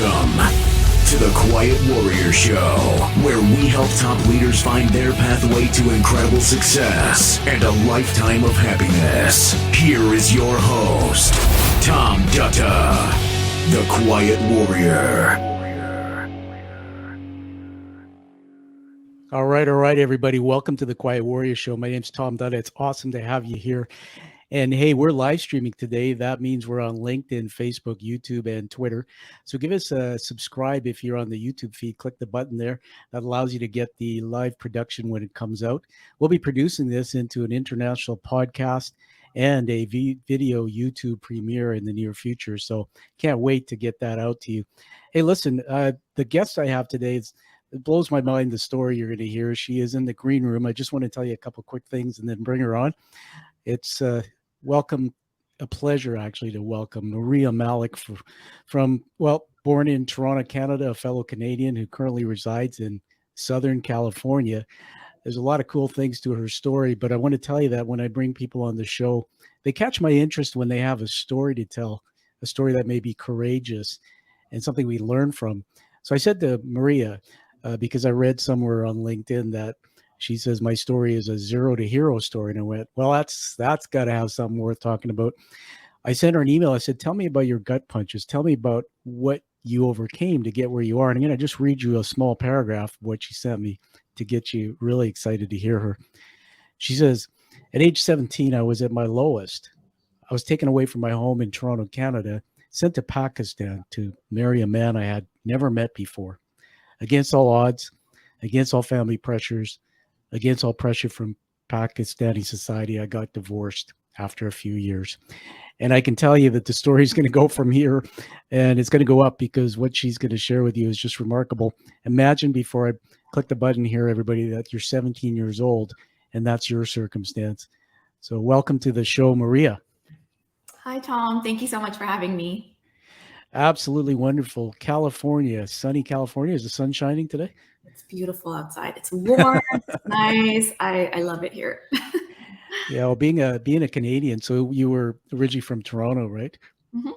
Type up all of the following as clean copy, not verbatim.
Welcome to the Quiet Warrior Show, where we help top leaders find their pathway to incredible success and a lifetime of happiness. Here is your host, Tom Dutta, the Quiet Warrior. All right, everybody. Welcome to the Quiet Warrior Show. My name's Tom Dutta. It's awesome to have you here. And hey, we're live streaming today. That means we're on LinkedIn, Facebook, YouTube, and Twitter. So give us a subscribe if you're on the YouTube feed. Click the button there. That allows you to get the live production when it comes out. We'll be producing this into an international podcast and a video YouTube premiere in the near future. So can't wait to get that out to you. Hey, listen, the guest I have today is, it blows my mind, the story you're going to hear. She is in the green room. I just want to tell you a couple quick things and then bring her on. It's a pleasure actually to welcome Malik from, born in Toronto, Canada, a fellow Canadian who currently resides in Southern California. There's a lot of cool things to her story, but I want to tell you that when I bring people on the show, they catch my interest when they have a story to tell, a story that may be courageous and something we learn from. So I said to Maria, because I read somewhere on LinkedIn that she says my story is a zero to hero story. And I went, well, that's got to have something worth talking about. I sent her an email. I said, tell me about your gut punches. Tell me about what you overcame to get where you are. And I'm going to just read you a small paragraph of what she sent me to get you really excited to hear her. She says, at age 17, I was at my lowest. I was taken away from my home in Toronto, Canada, sent to Pakistan to marry a man I had never met before. Against all odds, against all family pressures, against all pressure from Pakistani society, I got divorced after a few years. And I can tell you that the story is going to go from here and it's going to go up because what she's going to share with you is just remarkable. Imagine, before I click the button here, everybody, that you're 17 years old and that's your circumstance. So welcome to the show, Maria. Hi, Tom. Thank you so much for having me. Absolutely wonderful. California, sunny California. Is the sun shining today? It's beautiful outside. It's warm. It's nice. I love it here. Yeah, well, being a Canadian, so you were originally from Toronto, right? Mm-hmm.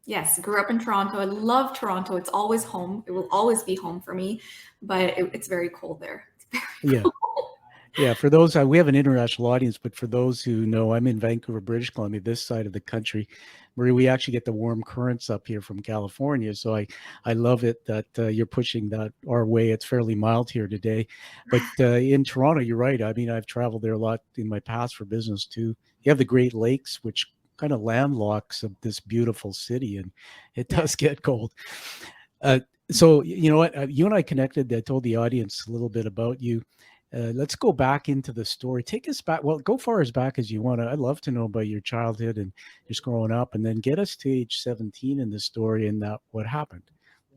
Yes, grew up in Toronto. I love Toronto. It's always home. It will always be home for me, but it's very cold there. It's very cold. Yeah, for those, we have an international audience, but for those who know, I'm in Vancouver, British Columbia, this side of the country. Marie, we actually get the warm currents up here from California. So I love it that you're pushing that our way. It's fairly mild here today. But in Toronto, you're right. I mean, I've traveled there a lot in my past for business too. You have the Great Lakes, which kind of landlocks this beautiful city, and it does get cold. So, you know what? You and I connected. I told the audience a little bit about you. Let's go back into the story. Take us back. Well, go far as back as you want. I'd love to know about your childhood and just growing up, and then get us to age 17 in the story and what happened.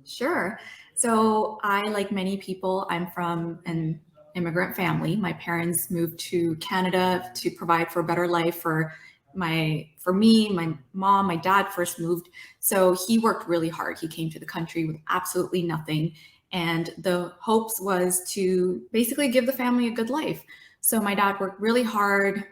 Sure. So I, like many people, I'm from an immigrant family. My parents moved to Canada to provide for a better life for me. My mom, my dad first moved. So he worked really hard. He came to the country with absolutely nothing. And the hopes was to basically give the family a good life. So my dad worked really hard.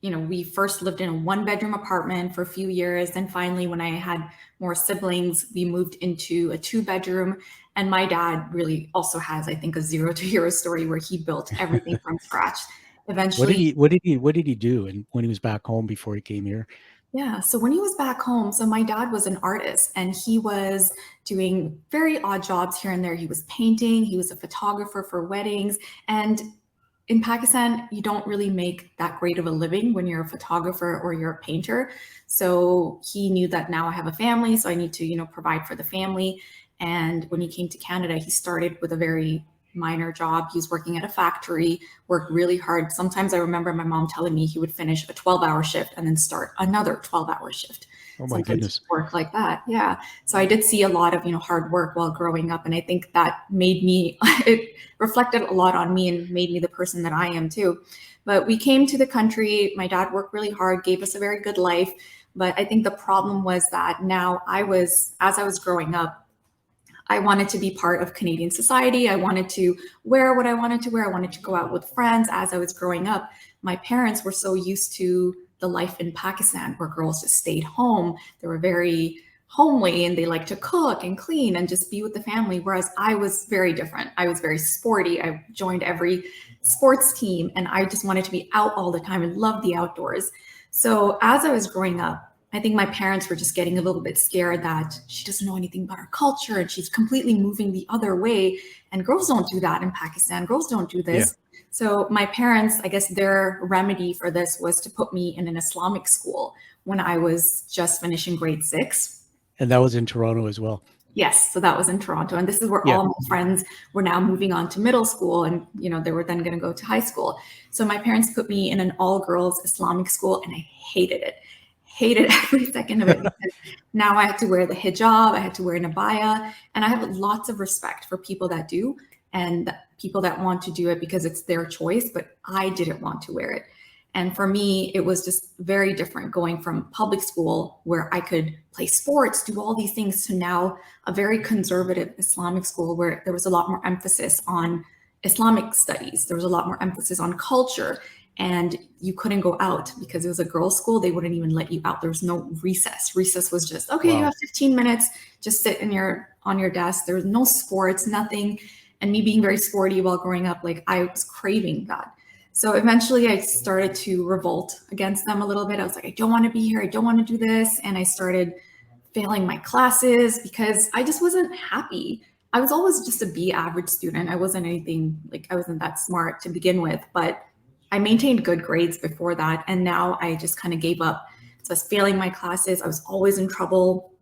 You know, we first lived in a 1-bedroom apartment for a few years. Then finally, when I had more siblings, we moved into a 2-bedroom. And my dad really also has, I think, a zero to hero story where he built everything from scratch. Eventually, what did he do when he was back home before he came here? Yeah. So when he was back home, so my dad was an artist and he was doing very odd jobs here and there. He was painting, he was a photographer for weddings. And in Pakistan, you don't really make that great of a living when you're a photographer or you're a painter. So he knew that now I have a family, so I need to, provide for the family. And when he came to Canada, he started with a very minor job. He was working at a factory, worked really hard. Sometimes I remember my mom telling me he would finish a 12-hour shift and then start another 12-hour shift. Oh my goodness. Work like that. Yeah. So I did see a lot of, hard work while growing up. And I think that it reflected a lot on me and made me the person that I am too. But we came to the country. My dad worked really hard, gave us a very good life. But I think the problem was that now as I was growing up, I wanted to be part of Canadian society. I wanted to wear what I wanted to wear. I wanted to go out with friends. As I was growing up, my parents were so used to the life in Pakistan where girls just stayed home. There were very homely and they like to cook and clean and just be with the family. Whereas I was very different. I was very sporty. I joined every sports team and I just wanted to be out all the time and love the outdoors. So as I was growing up, I think my parents were just getting a little bit scared that she doesn't know anything about our culture and she's completely moving the other way. And girls don't do that in Pakistan. Girls don't do this. Yeah. So my parents, I guess their remedy for this was to put me in an Islamic school when I was just finishing grade 6. And that was in Toronto as well. Yes, so that was in Toronto. And this is where all my friends were now moving on to middle school and, you know, they were then going to go to high school. So my parents put me in an all-girls Islamic school and I hated it. Hated every second of it. Now I had to wear the hijab, I had to wear an abaya, and I have lots of respect for people that do and people that want to do it because it's their choice, but I didn't want to wear it. And for me, it was just very different going from public school where I could play sports, do all these things, to now a very conservative Islamic school where there was a lot more emphasis on Islamic studies. There was a lot more emphasis on culture, and you couldn't go out because it was a girls' school. They wouldn't even let you out. There was no recess. Recess was just, okay, wow, you have 15 minutes, just sit on your desk. There was no sports, nothing. And me being very sporty while growing up, like I was craving that. So eventually I started to revolt against them a little bit. I was like, I don't want to be here. I don't want to do this. And I started failing my classes because I just wasn't happy. I was always just a B average student. I wasn't anything, like I wasn't that smart to begin with, but I maintained good grades before that. And now I just kind of gave up. So I was failing my classes. I was always in trouble.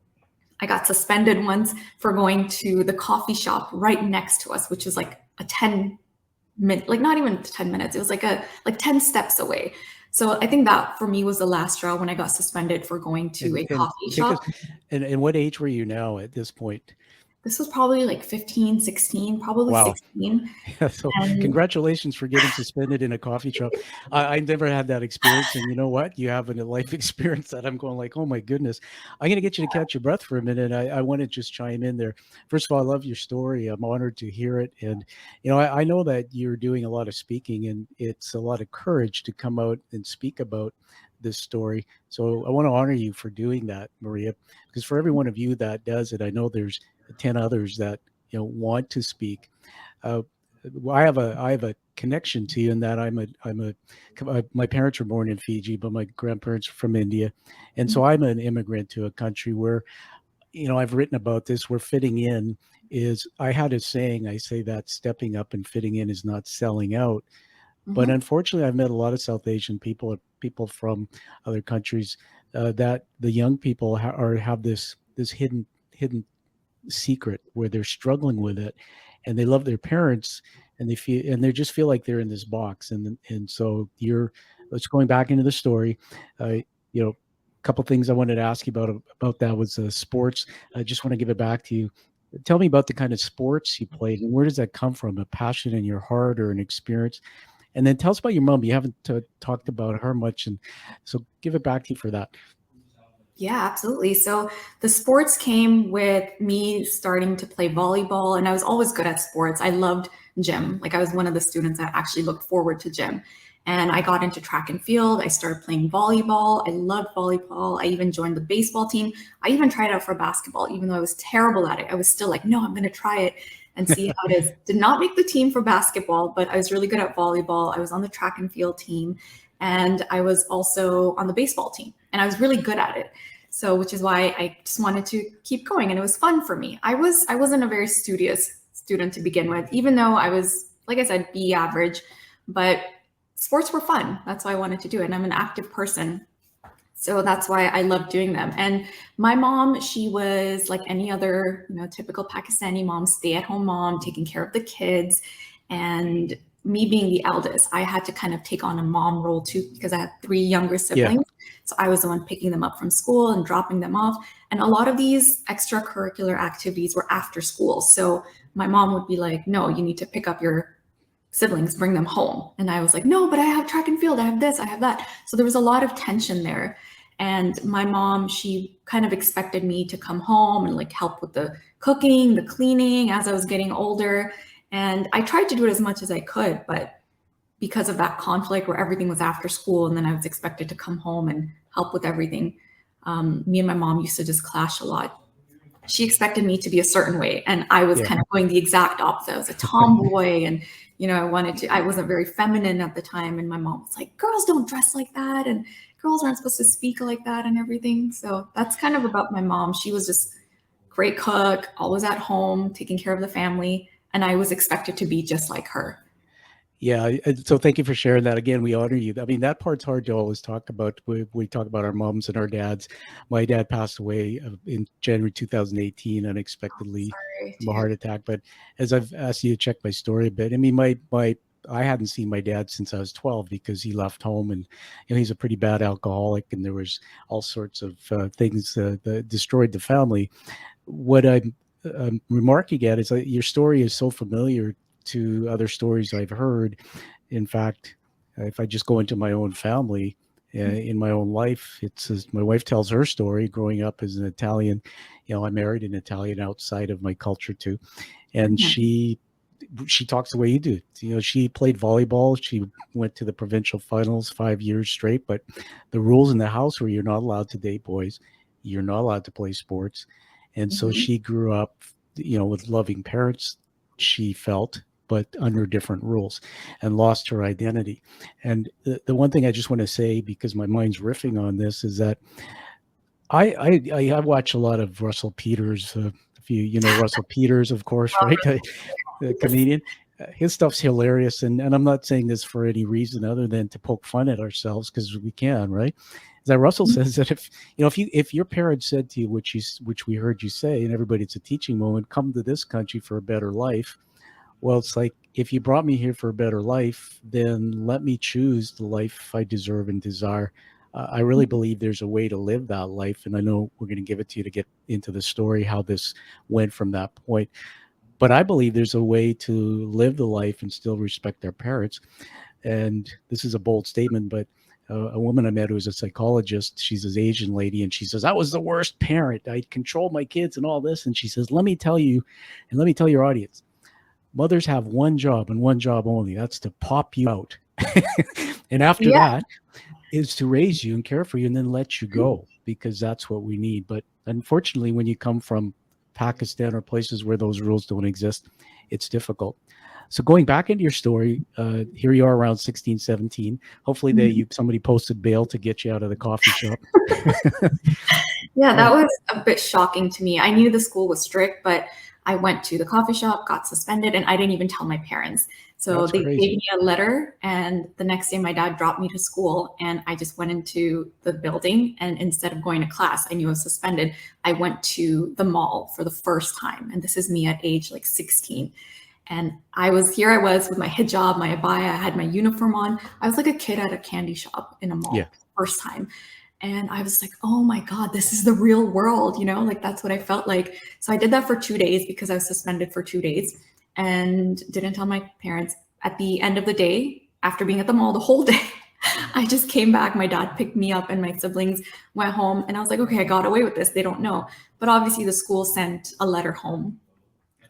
I got suspended once for going to the coffee shop right next to us, which is like a 10-minute, like not even 10 minutes. It was like 10 steps away. So I think that for me was the last straw when I got suspended for going to a coffee shop. And what age were you now at this point? This was probably like 15, 16, probably wow. 16. Yeah, so congratulations for getting suspended in a coffee shop. I never had that experience. And you know what? You have a life experience that I'm going like, oh my goodness. I'm going to get you to catch your breath for a minute. I want to just chime in there. First of all, I love your story. I'm honored to hear it. And, you know, I know that you're doing a lot of speaking and it's a lot of courage to come out and speak about this story. So I want to honor you for doing that, Maria, because for every one of you that does it, I know there's 10 others that, you know, want to speak. I have a connection to you in that my parents were born in Fiji, but my grandparents are from India. And so I'm an immigrant to a country where, you know, I've written about this, where fitting in is, I had a saying, I say that stepping up and fitting in is not selling out. Mm-hmm. But unfortunately, I've met a lot of South Asian people from other countries that the young people have this hidden secret where they're struggling with it, and they love their parents, and they just feel like they're in this box. And so let's going back into the story. You know, a couple things I wanted to ask you about that was sports. I just want to give it back to you. Tell me about the kind of sports you played and where does that come from? A passion in your heart or an experience? And then tell us about your mom. You haven't talked about her much, and so give it back to you for that. Yeah, absolutely. So the sports came with me starting to play volleyball, and I was always good at sports. I loved gym. Like I was one of the students that actually looked forward to gym. And I got into track and field. I started playing volleyball. I loved volleyball. I even joined the baseball team. I even tried out for basketball, even though I was terrible at it. I was still like, no, I'm going to try it and see how it is. Did not make the team for basketball, but I was really good at volleyball. I was on the track and field team, and I was also on the baseball team, and I was really good at it. So, which is why I just wanted to keep going, and it was fun for me. I wasn't a very studious student to begin with, even though I was, like I said, B average, but sports were fun. That's why I wanted to do it. And I'm an active person. So that's why I love doing them. And my mom, she was like any other, you know, typical Pakistani mom, stay-at-home mom, taking care of the kids. And me being the eldest, I had to kind of take on a mom role too, because I had 3 younger siblings. Yeah. So I was the one picking them up from school and dropping them off. And a lot of these extracurricular activities were after school. So my mom would be like, no, you need to pick up your siblings, bring them home. And I was like, no, but I have track and field. I have this, I have that. So there was a lot of tension there. And my mom, she kind of expected me to come home and like help with the cooking, the cleaning as I was getting older. And I tried to do it as much as I could, but because of that conflict where everything was after school and then I was expected to come home and help with everything, Me and my mom used to just clash a lot. She expected me to be a certain way, and I was kind of going the exact opposite. I was a tomboy, and I wasn't very feminine at the time, and my mom was like, girls don't dress like that, and girls aren't supposed to speak like that and everything. So that's kind of about my mom. She was just great cook, always at home, taking care of the family, and I was expected to be just like her. Yeah. So thank you for sharing that. Again, we honor you. I mean, that part's hard to always talk about. We talk about our moms and our dads. My dad passed away in January 2018 unexpectedly from a heart attack. But as I've asked you to check my story a bit, I mean, I hadn't seen my dad since I was 12 because he left home, and he's a pretty bad alcoholic, and there was all sorts of things that destroyed the family. What I'm remarking at is that your story is so familiar to other stories I've heard. In fact, if I just go into my own family, in my own life, it's as my wife tells her story growing up as an Italian. I married an Italian outside of my culture too, and she talks the way you do. She played volleyball. She went to the provincial finals 5 years straight, but the rules in the house were you're not allowed to date boys, you're not allowed to play sports, and so she grew up, with loving parents, she felt, but under different rules, and lost her identity. And the one thing I just want to say, because my mind's riffing on this, is that I watch a lot of Russell Peters. If you know Russell Peters, of course, right? The comedian. His stuff's hilarious, and I'm not saying this for any reason other than to poke fun at ourselves, because we can, right? Is that Russell says that if your parents said to you, which we heard you say, and everybody, it's a teaching moment, come to this country for a better life. Well, it's like, if you brought me here for a better life, then let me choose the life I deserve and desire. I really believe there's a way to live that life. And I know we're going to give it to you to get into the story, how this went from that point. But I believe there's a way to live the life and still respect their parents. And this is a bold statement, but a woman I met who was a psychologist, she's this Asian lady, and she says, I was the worst parent. I controlled my kids and all this. And she says, let me tell you, and let me tell your audience, mothers have one job and one job only. That's to pop you out. And after that is to raise you and care for you and then let you go, because that's what we need. But unfortunately, when you come from Pakistan or places where those rules don't exist, it's difficult. So going back into your story, here you are around 16, 17. Hopefully somebody posted bail to get you out of the coffee shop. Yeah, that was a bit shocking to me. I knew the school was strict, but I went to the coffee shop, got suspended, and I didn't even tell my parents. So they gave me a letter, and the next day my dad dropped me to school, and I just went into the building, and instead of going to class, I knew I was suspended. I went to the mall for the first time, and this is me at age like 16. And I was with my hijab, my abaya, I had my uniform on. I was like a kid at a candy shop in a mall, first time. And I was like, oh my God, this is the real world, like that's what I felt like. So I did that for 2 days because I was suspended for 2 days and didn't tell my parents. At the end of the day, after being at the mall the whole day, I just came back. My dad picked me up and my siblings went home. And I was like, okay, I got away with this. They don't know. But obviously the school sent a letter home.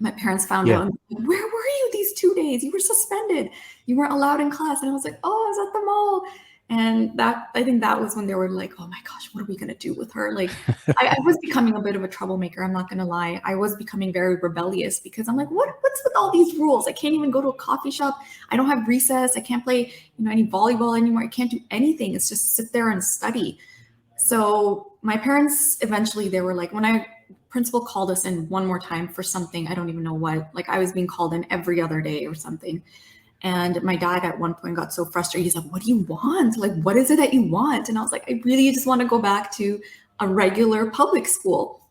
My parents found out, where were you these 2 days? You were suspended. You weren't allowed in class. And I was like, oh, I was at the mall. And I think that was when they were like, oh my gosh, what are we going to do with her? Like, I was becoming a bit of a troublemaker. I'm not going to lie. I was becoming very rebellious because I'm like, what's with all these rules? I can't even go to a coffee shop. I don't have recess. I can't play, any volleyball anymore. I can't do anything. It's just sit there and study. So my parents, eventually they were like, when principal called us in one more time for something, I don't even know what, like I was being called in every other day or something. And my dad at one point got so frustrated. He's like, what do you want? Like, what is it that you want? And I was like, I really just want to go back to a regular public school.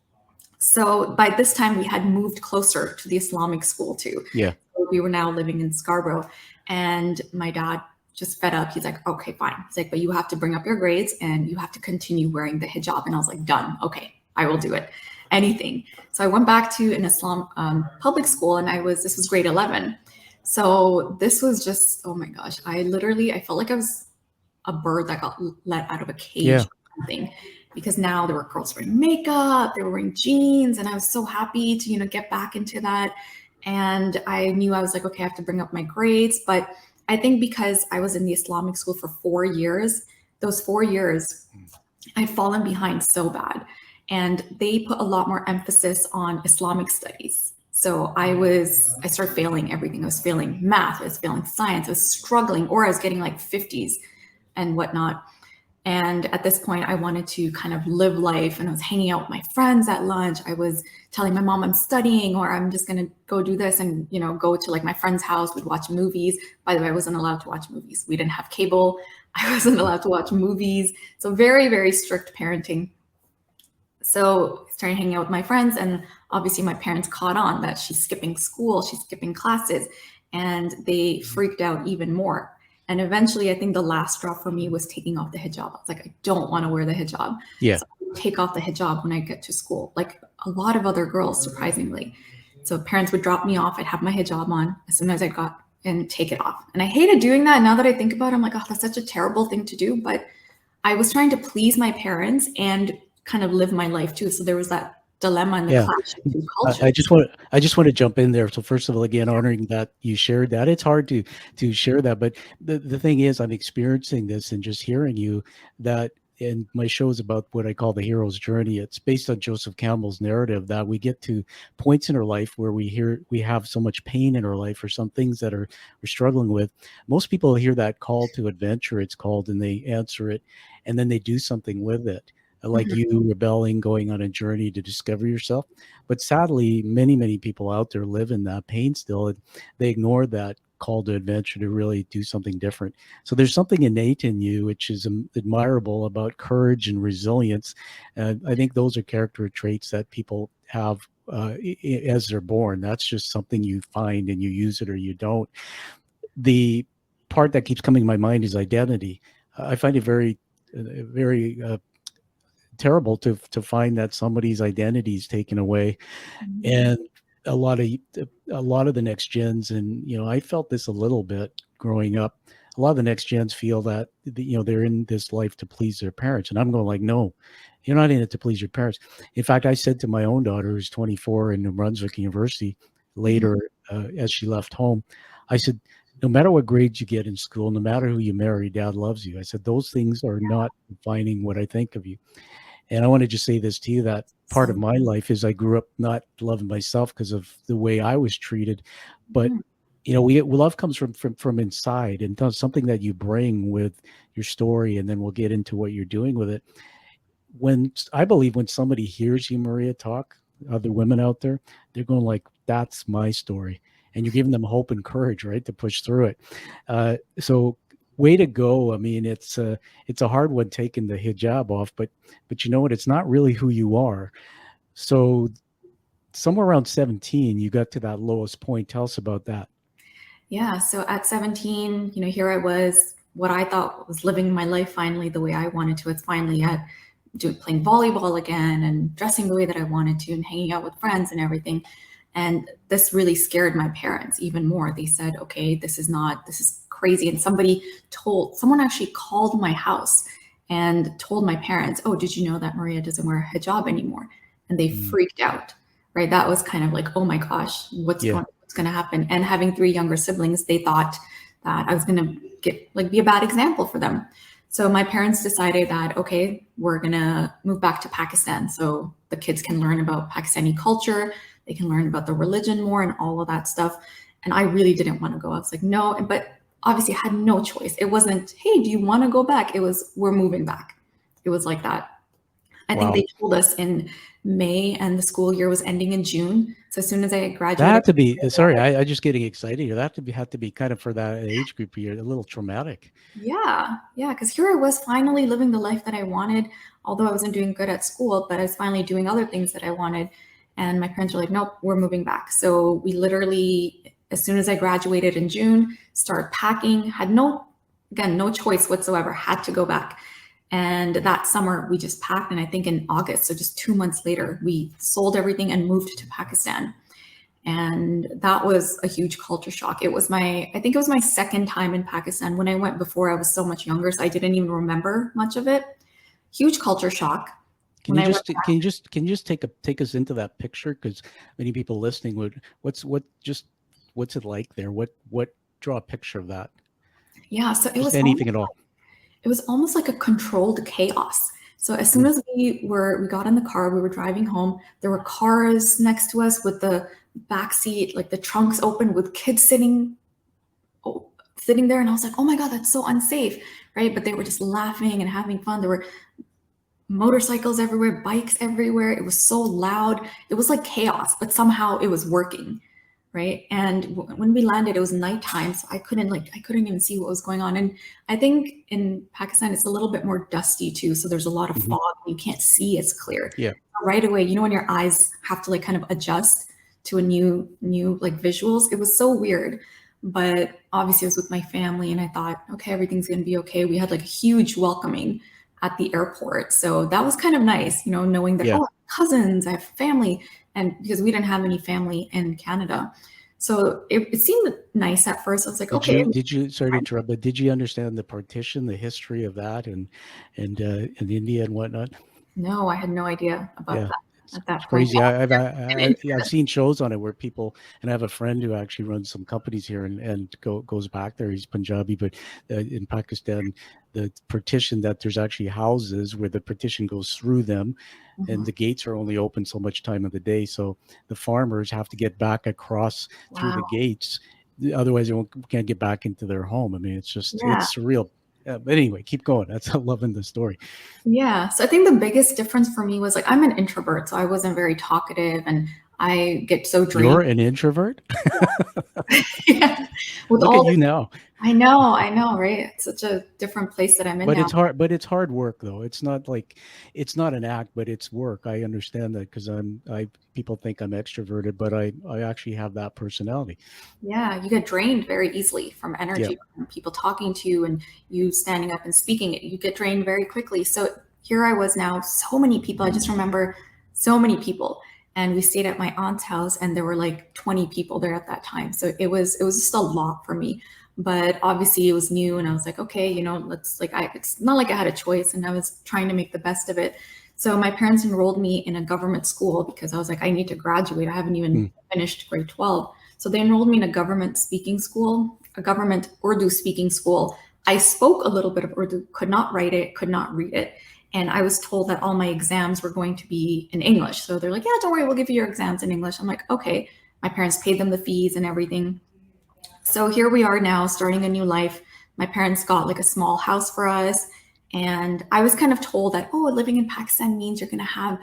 So by this time we had moved closer to the Islamic school too. Yeah. So we were now living in Scarborough, and my dad just fed up. He's like, okay, fine. He's like, but you have to bring up your grades and you have to continue wearing the hijab. And I was like, done. Okay, I will do it. Anything. So I went back to an Islam public school, and this was grade 11. So this was just, oh my gosh, I felt like I was a bird that got let out of a cage or something, because now there were girls wearing makeup, they were wearing jeans, and I was so happy to, get back into that. And I knew I was like, okay, I have to bring up my grades. But I think because I was in the Islamic school for 4 years, those 4 years, I'd fallen behind so bad. And they put a lot more emphasis on Islamic studies. So I started failing everything. I was failing math, I was failing science, I was struggling, or I was getting like 50s and whatnot. And at this point, I wanted to kind of live life, and I was hanging out with my friends at lunch. I was telling my mom I'm studying, or I'm just going to go do this and, go to like my friend's house. We'd watch movies. By the way, I wasn't allowed to watch movies. We didn't have cable. I wasn't allowed to watch movies. So very, very strict parenting. So I started hanging out with my friends, and obviously my parents caught on that she's skipping school, she's skipping classes, and they freaked out even more. And eventually, I think the last straw for me was taking off the hijab. I was like, I don't want to wear the hijab. Yeah. So I would take off the hijab when I get to school, like a lot of other girls, surprisingly. So parents would drop me off. I'd have my hijab on as soon as I got and take it off. And I hated doing that. Now that I think about it, I'm like, oh, that's such a terrible thing to do. But I was trying to please my parents and kind of live my life too. So there was that dilemma in the clash of two cultures. I just want to jump in there. So first of all, again, honoring that you shared that. It's hard to share that, but the thing is, I'm experiencing this and just hearing you that. And my show is about what I call the hero's journey. It's based on Joseph Campbell's narrative that we get to points in our life where we have so much pain in our life or some things that we're struggling with. Most people hear that call to adventure, it's called, and they answer it, and then they do something with it. Like you rebelling, going on a journey to discover yourself. But sadly, many people out there live in that pain still, and they ignore that call to adventure to really do something different. So there's something innate in you, which is admirable about courage and resilience. I think those are character traits that people have as they're born. That's just something you find and you use it or you don't. The part that keeps coming to my mind is identity. I find it very terrible to find that somebody's identity is taken away. And a lot of the next gens, and I felt this a little bit growing up, a lot of the next gens feel that they're in this life to please their parents, and I'm going like, no, you're not in it to please your parents. In fact, I said to my own daughter, who's 24 in New Brunswick University, later as she left home, I said, no matter what grades you get in school, no matter who you marry, Dad loves you. I said, those things are not defining what I think of you. And I want to just say this to you, that part of my life is I grew up not loving myself because of the way I was treated. But, love comes from inside, and that's something that you bring with your story. And then we'll get into what you're doing with it. I believe when somebody hears you, Maria, talk, other women out there, they're going like, that's my story. And you're giving them hope and courage, right, to push through it. So way to go. I mean, it's a hard one taking the hijab off, but you know what? It's not really who you are. So somewhere around 17, you got to that lowest point. Tell us about that. Yeah. So at 17, here I was, what I thought was living my life finally the way I wanted to. It's finally at playing volleyball again and dressing the way that I wanted to and hanging out with friends and everything. And this really scared my parents even more. They said, okay, this is crazy. And someone actually called my house and told my parents, oh, did you know that Maria doesn't wear a hijab anymore? And they freaked out, right? That was kind of like, oh my gosh, what's going to happen? And having 3 younger siblings, they thought that I was going to be a bad example for them. So my parents decided that, okay, we're going to move back to Pakistan so the kids can learn about Pakistani culture. They can learn about the religion more and all of that stuff. And I really didn't want to go. I was like, no, but obviously I had no choice. It wasn't, hey, do you want to go back? It was, we're moving back. It was like that. I think they told us in May and the school year was ending in June. So as soon as I graduated. That had to be, sorry, I just getting excited here. That had to be kind of for that age group here, a little traumatic. Yeah. Because here I was finally living the life that I wanted, although I wasn't doing good at school, but I was finally doing other things that I wanted. And my parents were like, nope, we're moving back. So we literally, as soon as I graduated in June, started packing, had no choice whatsoever, had to go back. And that summer we just packed. And I think in August, so just 2 months later, we sold everything and moved to Pakistan. And that was a huge culture shock. I think it was my second time in Pakistan. When I went before, I was so much younger, so I didn't even remember much of it. Huge culture shock. Can you just take us into that picture? Because many people listening what's it like there? What draw a picture of that? Yeah, so it was anything at all. It was almost like a controlled chaos. So as soon as we got in the car, we were driving home, there were cars next to us with the back seat, like the trunks open with kids sitting there. And I was like, oh my God, that's so unsafe, right? But they were just laughing and having fun. There were motorcycles everywhere, bikes everywhere. It was so loud. It was like chaos, but somehow it was working, right? And when we landed, it was nighttime, so I couldn't even see what was going on. And I think in Pakistan, it's a little bit more dusty too, so there's a lot of fog. You can't see as clear. Yeah. Right away, you know, when your eyes have to like kind of adjust to a new like visuals, it was so weird. But obviously, I was with my family, and I thought, okay, everything's gonna be okay. We had like a huge welcoming at the airport, so that was kind of nice, you know, knowing that, oh, I have cousins, I have family, and because we didn't have any family in Canada, so it seemed nice at first. I was like, okay. Did you sorry to interrupt, but did you understand the partition, the history of that, and in India and whatnot? No, I had no idea about that. At that It's point. crazy. I've seen shows on it where people, and I have a friend who actually runs some companies here and goes back there. He's Punjabi, but in Pakistan, the partition, that there's actually houses where the partition goes through them, and the gates are only open so much time of the day. So the farmers have to get back across through the gates. Otherwise, they can't get back into their home. I mean, it's just, it's surreal. But anyway, keep going. I'm loving the story. Yeah. So I think the biggest difference for me was like, I'm an introvert, so I wasn't very talkative, and I get so drained. You're an introvert? Yeah. Look at you now. I know, right? It's such a different place that I'm in but now. It's hard work though. It's not an act, but it's work. I understand that because people think I'm extroverted, but I actually have that personality. Yeah, you get drained very easily from energy, from people talking to you and you standing up and speaking. You get drained very quickly. So here I was now, so many people. I just remember so many people. And we stayed at my aunt's house, and there were like 20 people there at that time. So it was just a lot for me. But obviously it was new, and I was like, okay, you know, it's not like I had a choice, and I was trying to make the best of it. So my parents enrolled me in a government school because I was like, I need to graduate. I haven't even finished grade 12. So they enrolled me in a government speaking school, a government Urdu speaking school. I spoke a little bit of Urdu, could not write it, could not read it. And I was told that all my exams were going to be in English. So they're like, yeah, don't worry, we'll give you your exams in English. I'm like, okay. My parents paid them the fees and everything. So here we are now, starting a new life. My parents got like a small house for us. And I was kind of told that, oh, living in Pakistan means you're going to have,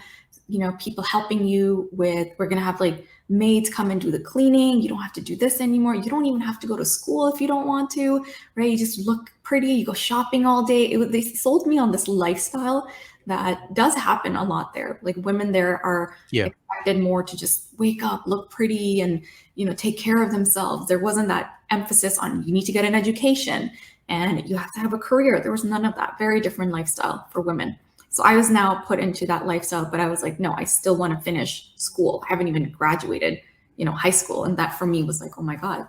you know, people helping you with, we're going to have like maids come and do the cleaning. You don't have to do this anymore. You don't even have to go to school if you don't want to, right? You just look pretty, you go shopping all day. They sold me on this lifestyle that does happen a lot there. Like women there are expected more to just wake up, look pretty, and, you know, take care of themselves. There wasn't that emphasis on you need to get an education and you have to have a career. There was none of that. Very different lifestyle for women. So I was now put into that lifestyle, but I was like, no, I still want to finish school. I haven't even graduated, you know, high school. And that for me was like, oh my God.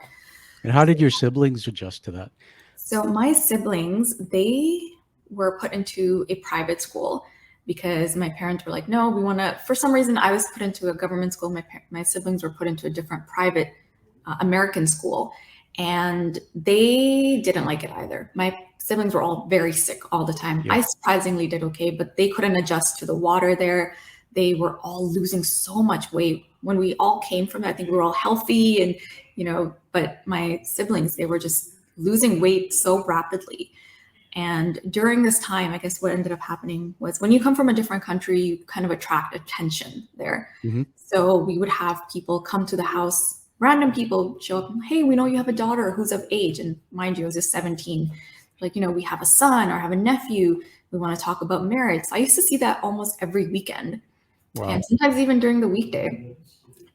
And how did your siblings adjust to that? So my siblings, they were put into a private school because my parents were like, no, we want to, for some reason, I was put into a government school. My siblings were put into a different private American school, and they didn't like it either. My siblings were all very sick all the time. I surprisingly did okay, but they couldn't adjust to the water there. They were all losing so much weight. When we all came from it, I think we were all healthy and, you know, but my siblings, they were just losing weight so rapidly. And during this time, I guess what ended up happening was when you come from a different country, you kind of attract attention there. So we would have people come to the house, random people show up, hey, we know you have a daughter who's of age. And mind you, I was just 17. Like, you know, we have a son or have a nephew. We want to talk about marriage. So I used to see that almost every weekend. Wow. And sometimes even during the weekday.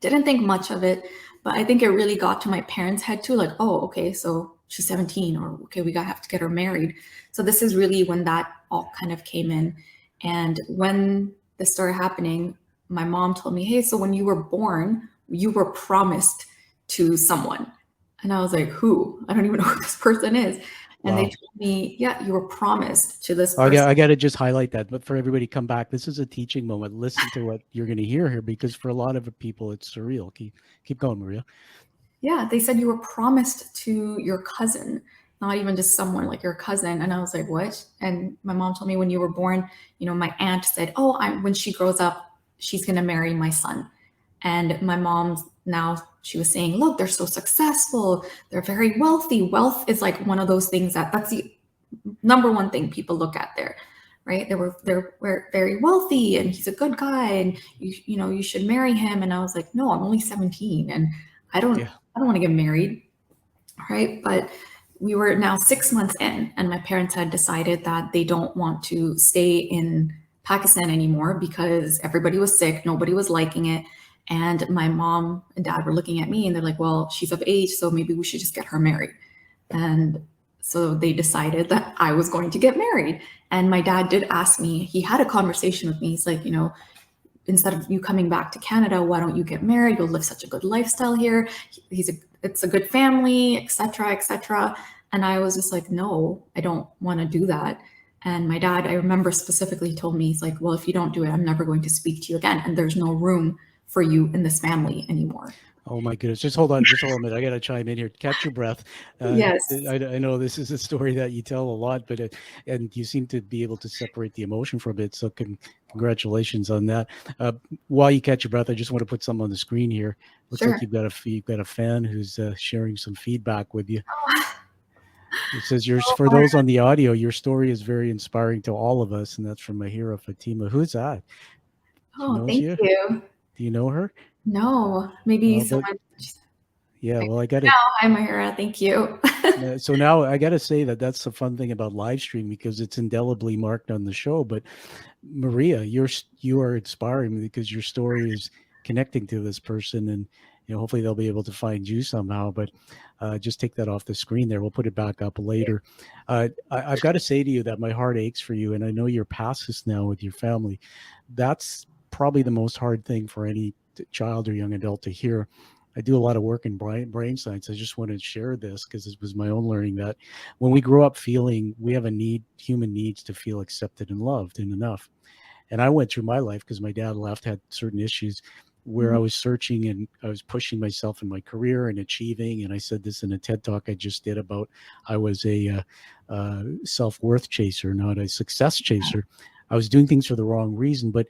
Didn't think much of it, but I think it really got to my parents' head too. Like, oh, okay, so she's 17, or okay, we have to get her married. So this is really when that all kind of came in. And when this started happening, my mom told me, hey, so when you were born, you were promised to someone. And I was like, who? I don't even know who this person is. And they told me, yeah, you were promised to this person. I got to just highlight that. But for everybody, come back. This is a teaching moment. Listen to what you're going to hear here, because for a lot of people, it's surreal. Keep going, Maria. Yeah, they said you were promised to your cousin. not even just someone, like your cousin. And I was like, what? And my mom told me when you were born, my aunt said, oh, when she grows up, she's going to marry my son. And my mom now, she was saying, look, they're so successful. They're very wealthy. Wealth is like one of those things that's the number one thing people look at there, right? They're very wealthy and he's a good guy and you should marry him. And I was like, no, I'm only 17 and I don't want to get married. Right. But we were now 6 months in and my parents had decided that they don't want to stay in Pakistan anymore because everybody was sick. Nobody was liking it. And my mom and dad were looking at me and they're like, well, she's of age, so maybe we should just get her married. And so they decided that I was going to get married. And my dad did ask me, he had a conversation with me. He's like, instead of you coming back to Canada, why don't you get married? You'll live such a good lifestyle here. It's a good family, et cetera. And I was just like, no, I don't want to do that. And my dad, I remember specifically told me, he's like, well, if you don't do it, I'm never going to speak to you again. And there's no room for you in this family anymore. Oh my goodness. Just hold on a minute. I got to chime in here. Catch your breath. Yes. I know this is a story that you tell a lot, but and you seem to be able to separate the emotion from it. So congratulations on that. While you catch your breath, I just want to put something on the screen here. Looks like you've got a fan who's sharing some feedback with you. It says, for those on the audio, your story is very inspiring to all of us. And that's from Mahira Fatima. Who's that? Oh, thank you. Do you know her? No, maybe someone. Yeah, well, I got it. Hi, Mahira. Thank you. So now I got to say that's the fun thing about live stream because it's indelibly marked on the show. But Maria, you are inspiring because your story is connecting to this person, and hopefully they'll be able to find you somehow. But just take that off the screen there. We'll put it back up later. I've got to say to you that my heart aches for you, and I know you're past this now with your family. That's probably the most hard thing for any child or young adult to hear. I do a lot of work in brain science. I just wanted to share this because it was my own learning that when we grow up feeling we have human needs to feel accepted and loved and enough. And I went through my life because my dad had certain issues where I was searching and I was pushing myself in my career and achieving. And I said this in a TED talk I just did about I was a self-worth chaser, not a success chaser. I was doing things for the wrong reason, but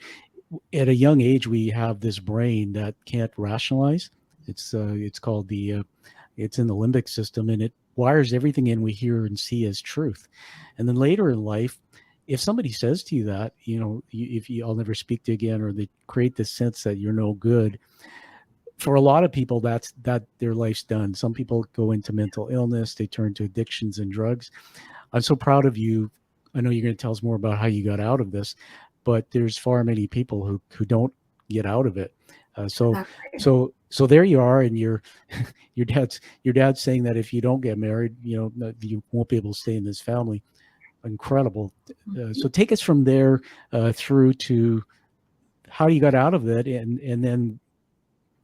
at a young age, we have this brain that can't rationalize. It's called it's in the limbic system, and it wires everything in we hear and see as truth. And then later in life, if somebody says to you that, I'll never speak to you again, or they create this sense that you're no good, for a lot of people, that their life's done. Some people go into mental illness, they turn to addictions and drugs. I'm so proud of you. I know you're going to tell us more about how you got out of this, but there's far many people who don't get out of it. So there you are, and your dad's saying that if you don't get married, you won't be able to stay in this family. Incredible. So take us from there through to how you got out of it, and then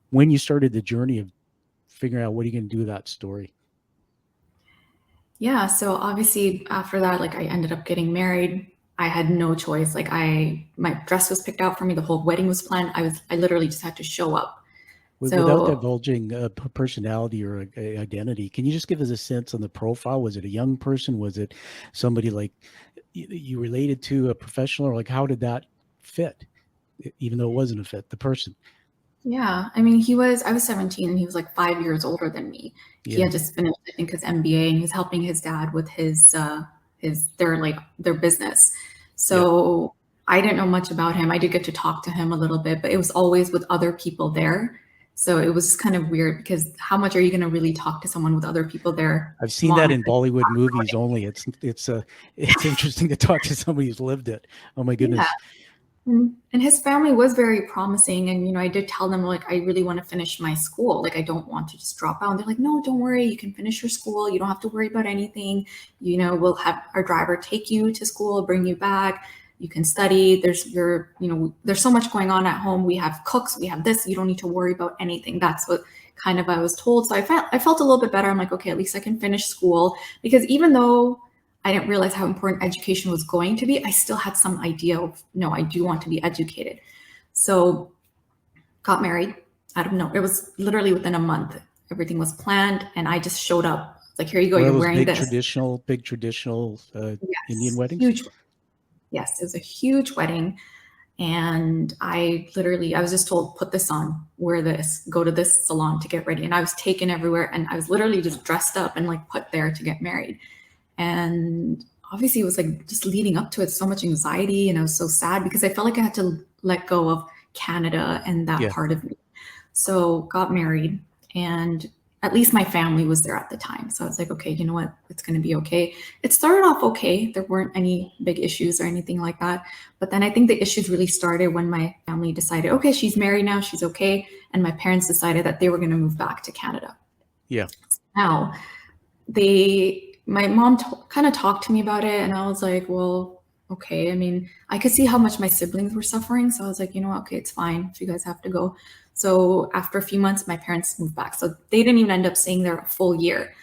when you started the journey of figuring out what are you going to do with that story. Yeah. So obviously after that, I ended up getting married. I had no choice. My dress was picked out for me. The whole wedding was planned. I literally just had to show up. Without divulging personality or identity, can you just give us a sense on the profile? Was it a young person? Was it somebody like you related to, a professional? Or how did that fit, even though it wasn't a fit, the person? Yeah. I mean, I was 17 and he was 5 years older than me. Yeah. He had just finished, I think, his MBA, and he was helping his dad with their business. So I didn't know much about him. I did get to talk to him a little bit, but it was always with other people there. So it was kind of weird because how much are you going to really talk to someone with other people there? I've seen that in Bollywood movies only. It's interesting to talk to somebody who's lived it. Oh my goodness. Yeah. And his family was very promising. And, I did tell them, I really want to finish my school. I don't want to just drop out. And they're like, no, don't worry. You can finish your school. You don't have to worry about anything. We'll have our driver take you to school, bring you back. You can study. There's so much going on at home. We have cooks, we have this, you don't need to worry about anything. That's what kind of I was told. So I felt a little bit better. I'm like, okay, at least I can finish school, because even though I didn't realize how important education was going to be, I still had some idea of, no, I do want to be educated. So got married out of nowhere. It was literally within a month. Everything was planned and I just showed up. Like, here you go, One of you're those wearing this. big traditional Indian Yes, weddings. huge. Yes, it was a huge wedding. And I was just told, put this on, wear this, go to this salon to get ready. And I was taken everywhere, and I was literally just dressed up and like put there to get married. And obviously it was like just leading up to it, so much anxiety. And I was so sad because I felt like I had to let go of Canada and that Yeah. part of me. So got married, and at least my family was there at the time. So I was like, okay, you know what? It's going to be okay. It started off okay. There weren't any big issues or anything like that. But then I think the issues really started when my family decided, okay, she's married now, she's okay. And my parents decided that they were going to move back to Canada. Yeah. Now, my mom kind of talked to me about it, and I was like, well, okay. I mean, I could see how much my siblings were suffering. So I was like, you know what? Okay, it's fine if you guys have to go. So after a few months, my parents moved back. So they didn't even end up staying there a full year.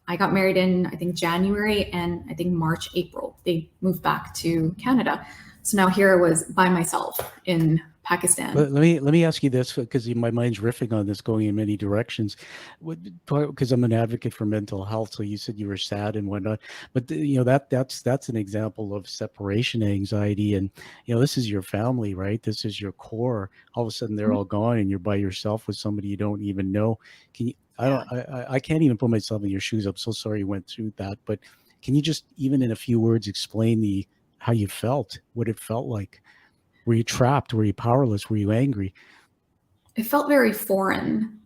I got married in, I think, January, and I think March, April, they moved back to Canada. So now here I was by myself in Pakistan. Let me ask you this, because my mind's riffing on this, going in many directions. Because I'm an advocate for mental health, so you said you were sad and whatnot, but that's an example of separation anxiety, and this is your family, right? This is your core. All of a sudden, they're all gone, and you're by yourself with somebody you don't even know. Can you? I can't even put myself in your shoes. I'm so sorry you went through that, but can you just, even in a few words, explain how you felt, what it felt like? Were you trapped? Were you powerless? Were you angry? It felt very foreign,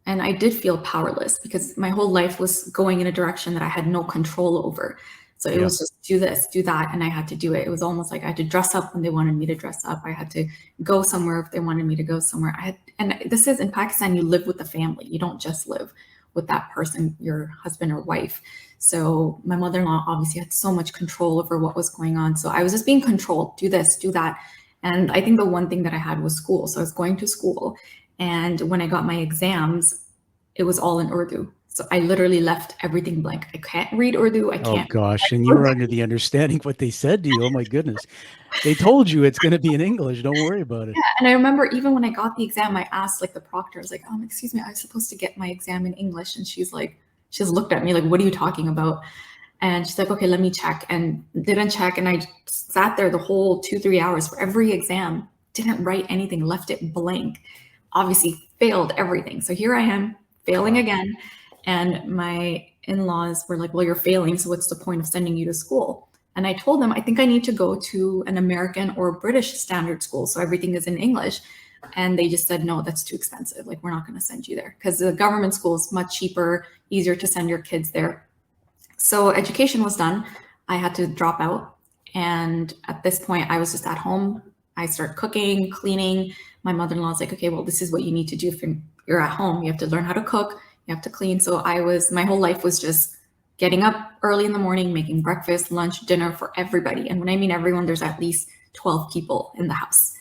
and I did feel powerless because my whole life was going in a direction that I had no control over. So it was just do this, do that, and I had to do it. It was almost like I had to dress up when they wanted me to dress up. I had to go somewhere if they wanted me to go somewhere. And this is, in Pakistan, you live with the family. You don't just live with that person, your husband or wife. So my mother-in-law obviously had so much control over what was going on. So I was just being controlled, do this, do that. And I think the one thing that I had was school. So I was going to school. And when I got my exams, it was all in Urdu. So I literally left everything blank. I can't read Urdu. I can't. Oh gosh. And you were under the understanding what they said to you. Oh my goodness. They told you it's going to be in English. Don't worry about it. Yeah. And I remember even when I got the exam, I asked like the proctor, I was like, excuse me, I was supposed to get my exam in English. And she just looked at me like, what are you talking about? And she's like, okay, let me check, and didn't check. And I sat there the whole 2-3 hours for every exam, didn't write anything, left it blank, obviously failed everything. So here I am failing again. And my in-laws were like, well, you're failing, so what's the point of sending you to school? And I told them, I think I need to go to an American or British standard school, so everything is in English. And they just said, no, that's too expensive. Like, we're not going to send you there, because the government school is much cheaper, easier to send your kids there. So education was done. I had to drop out. And at this point, I was just at home. I started cooking, cleaning. My mother-in-law's like, okay, well, this is what you need to do if you're at home. You have to learn how to cook. You have to clean. So my whole life was just getting up early in the morning, making breakfast, lunch, dinner for everybody. And when I mean everyone, there's at least 12 people in the house.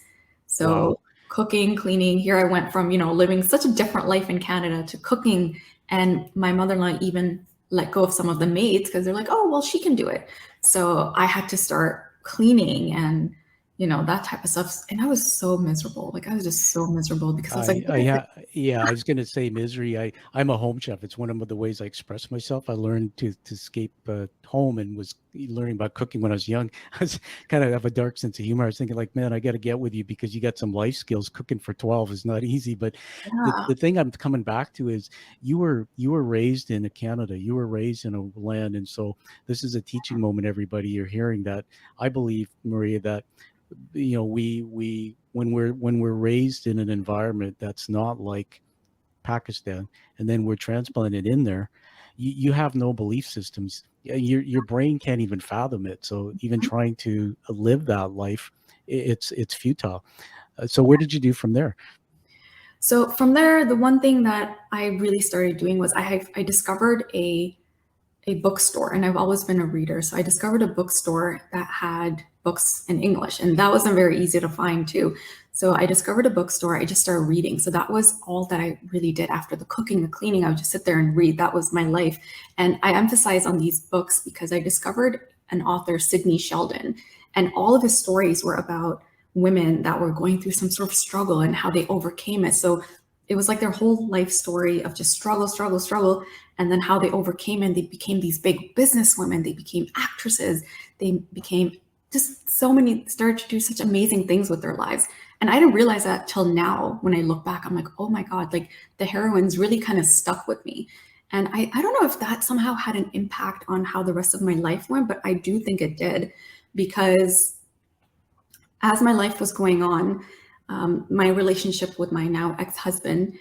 So wow. Cooking, cleaning. Here I went from, living such a different life in Canada to cooking. And my mother-in-law even let go of some of the maids because they're like, oh, well, she can do it. So I had to start cleaning and, that type of stuff. And I was so miserable. Like, I was just so miserable because I was like, I was going to say misery. I'm a home chef. It's one of the ways I express myself. I learned to escape home and was learning about cooking when I was young. I was kind of have a dark sense of humor. I was thinking like, man, I got to get with you because you got some life skills. Cooking for 12 is not easy. But the thing I'm coming back to is you were raised in Canada. You were raised in a land. And so this is a teaching moment, everybody. You're hearing that. I believe, Maria, that we when we're raised in an environment that's not like Pakistan, and then we're transplanted in there, you have no belief systems. Your brain can't even fathom it. So even trying to live that life, it's futile. So where did you do from there? So from there, the one thing that I really started doing was I discovered a bookstore, and I've always been a reader. So I discovered a bookstore that had books in English, and that wasn't very easy to find too. So I discovered a bookstore. I just started reading. So that was all that I really did after the cooking, the cleaning. I would just sit there and read. That was my life. And I emphasize on these books because I discovered an author, Sidney Sheldon, and all of his stories were about women that were going through some sort of struggle and how they overcame it. So it was like their whole life story of just struggle, and then how they overcame and they became these big business women. They became actresses. They became just so many, started to do such amazing things with their lives. And I didn't realize that till now. When I look back, I'm like, oh my God, like the heroines really kind of stuck with me. And I don't know if that somehow had an impact on how the rest of my life went, but I do think it did, because as my life was going on, my relationship with my now ex-husband,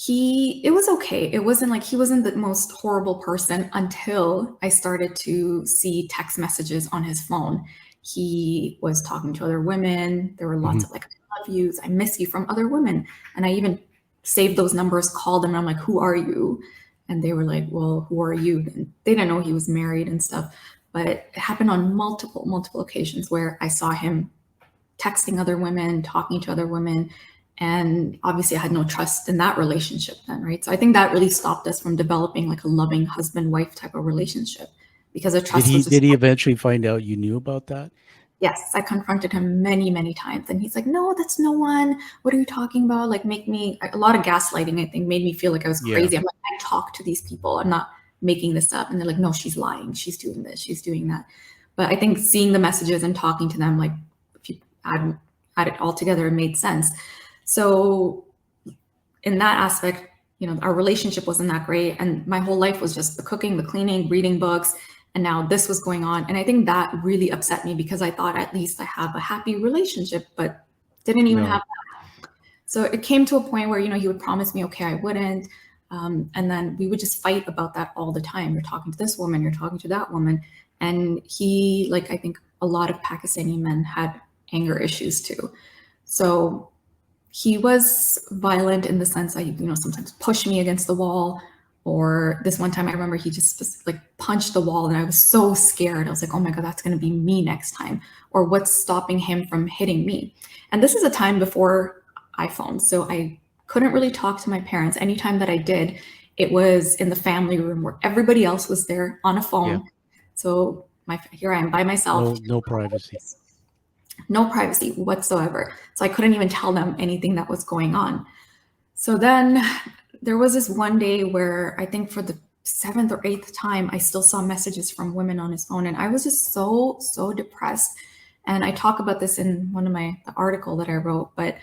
it was okay. It wasn't like, he wasn't the most horrible person until I started to see text messages on his phone. He was talking to other women. There were lots of like, I love yous, I miss you from other women. And I even saved those numbers, called them, and I'm like, who are you? And they were like, well, who are you? And they didn't know he was married and stuff. But it happened on multiple occasions where I saw him texting other women, talking to other women. And obviously I had no trust in that relationship then, right? So I think that really stopped us from developing like a loving husband-wife type of relationship, because the trust was just— Did he eventually find out you knew about that? Yes, I confronted him many times, and he's like, no, that's no one. What are you talking about? Like, a lot of gaslighting, I think, made me feel like I was crazy. I'm like, I talk to these people. I'm not making this up. And they're like, no, she's lying. She's doing this. She's doing that. But I think seeing the messages and talking to them, like, if you add it all together, it made sense. So in that aspect, our relationship wasn't that great. And my whole life was just the cooking, the cleaning, reading books. And now this was going on. And I think that really upset me, because I thought at least I have a happy relationship, but didn't even have that. So it came to a point where, he would promise me, okay, I wouldn't. And then we would just fight about that all the time. You're talking to this woman, you're talking to that woman. And he, like, I think a lot of Pakistani men had anger issues too. So he was violent in the sense that, sometimes push me against the wall. Or this one time I remember he just like punched the wall, and I was so scared. I was like, oh my God, that's going to be me next time. Or what's stopping him from hitting me? And this is a time before iPhone. So I couldn't really talk to my parents. Anytime that I did, it was in the family room where everybody else was there on a phone. Yeah. So here I am by myself. No privacy. No privacy whatsoever. So I couldn't even tell them anything that was going on. So then there was this one day where I think for the 7th or 8th time, I still saw messages from women on his phone. And I was just so depressed. And I talk about this in one of the article that I wrote, but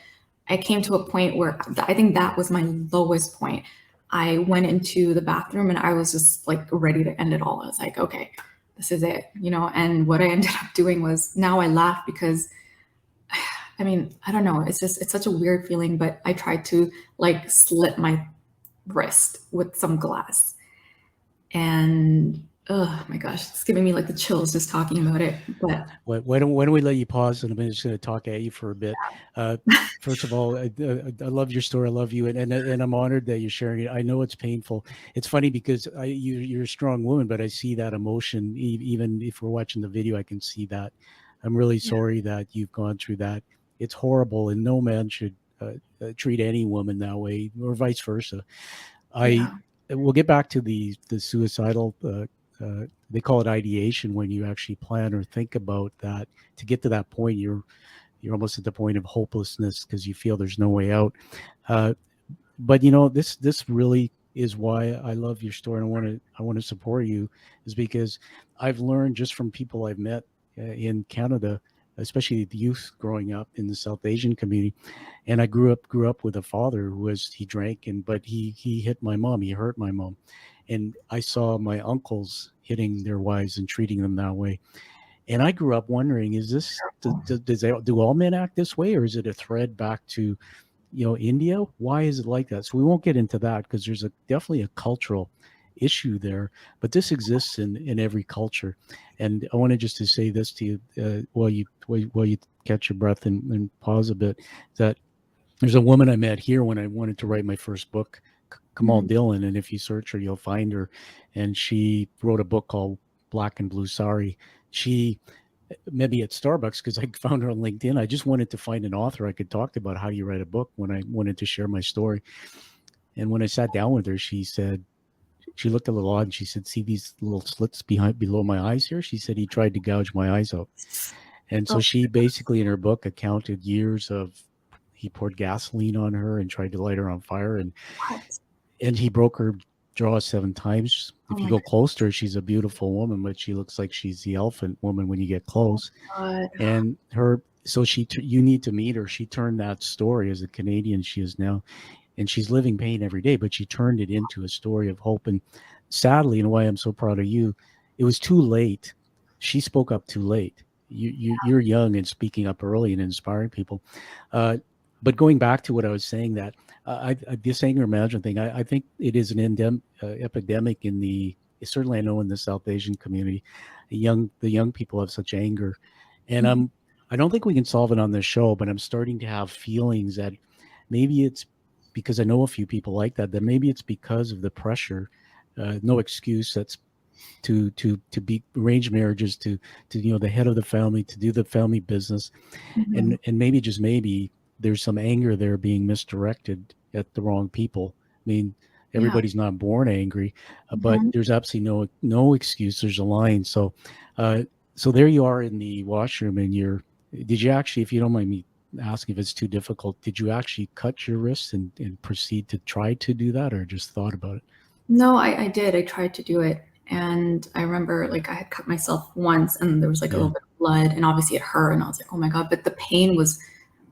I came to a point where I think that was my lowest point. I went into the bathroom and I was just like ready to end it all. I was like, okay, this is it, and what I ended up doing was, now I laugh because, I mean, I don't know. It's such a weird feeling, but I tried to like slit my wrist with some glass, and oh my gosh, it's giving me like the chills just talking about it. But why don't we let you pause, and I'm just going to talk at you for a bit. First of all, I love your story. I love you, and I'm honored that you're sharing it. I know it's painful. It's funny because you're a strong woman, but I see that emotion. Even if we're watching the video, I can see that. I'm really sorry that you've gone through that. It's horrible, and no man should treat any woman that way, or vice versa. We'll get back to the suicidal. They call it ideation, when you actually plan or think about that. To get to that point, you're almost at the point of hopelessness because you feel there's no way out. But this really is why I love your story, and I want to support you, is because I've learned just from people I've met in Canada, especially the youth growing up in the South Asian community. And I grew up with a father he drank, but he hit my mom. He hurt my mom. And I saw my uncles hitting their wives and treating them that way. And I grew up wondering, is this, do all men act this way, or is it a thread back to, India? Why is it like that? So we won't get into that, because there's definitely a cultural issue there, but this exists in every culture. And I wanted just to say this to you while you catch your breath and pause a bit, that there's a woman I met here when I wanted to write my first book, Kamal Dillon, and if you search her, you'll find her. And she wrote a book called Black and Blue Sari. She met me at Starbucks because I found her on LinkedIn. I just wanted to find an author I could talk to about how you write a book when I wanted to share my story. And when I sat down with her, she looked a little odd, and she said, see these little slits below my eyes here? She said he tried to gouge my eyes out. And so she basically in her book accounted years of he poured gasoline on her and tried to light her on fire, What? and he broke her jaw 7 times. Oh If you my go close to her, she's a beautiful woman, but she looks like she's the elephant woman when you get close. God. And her, so you need to meet her. She turned that story, as a Canadian she is now, and she's living pain every day, but she turned it into a story of hope. And sadly, and why I'm so proud of you, it was too late. She spoke up too late. You're young and speaking up early and inspiring people. But going back to what I was saying, that this anger management thing, I think it is an epidemic in certainly I know in the South Asian community, the young people have such anger, and I don't think we can solve it on this show, but I'm starting to have feelings that maybe it's because I know a few people like that maybe it's because of the pressure, no excuse, that's to be arranged marriages, to the head of the family, to do the family business, and maybe, just maybe, there's some anger there being misdirected at the wrong people. I mean, everybody's not born angry, but there's absolutely no excuse. There's a line. So so there you are in the washroom, and did you actually, if you don't mind me asking if it's too difficult, did you actually cut your wrists and proceed to try to do that, or just thought about it? No, I did. I tried to do it. And I remember like I had cut myself once and there was like a little bit of blood, and obviously it hurt. And I was like, oh my God, but the pain was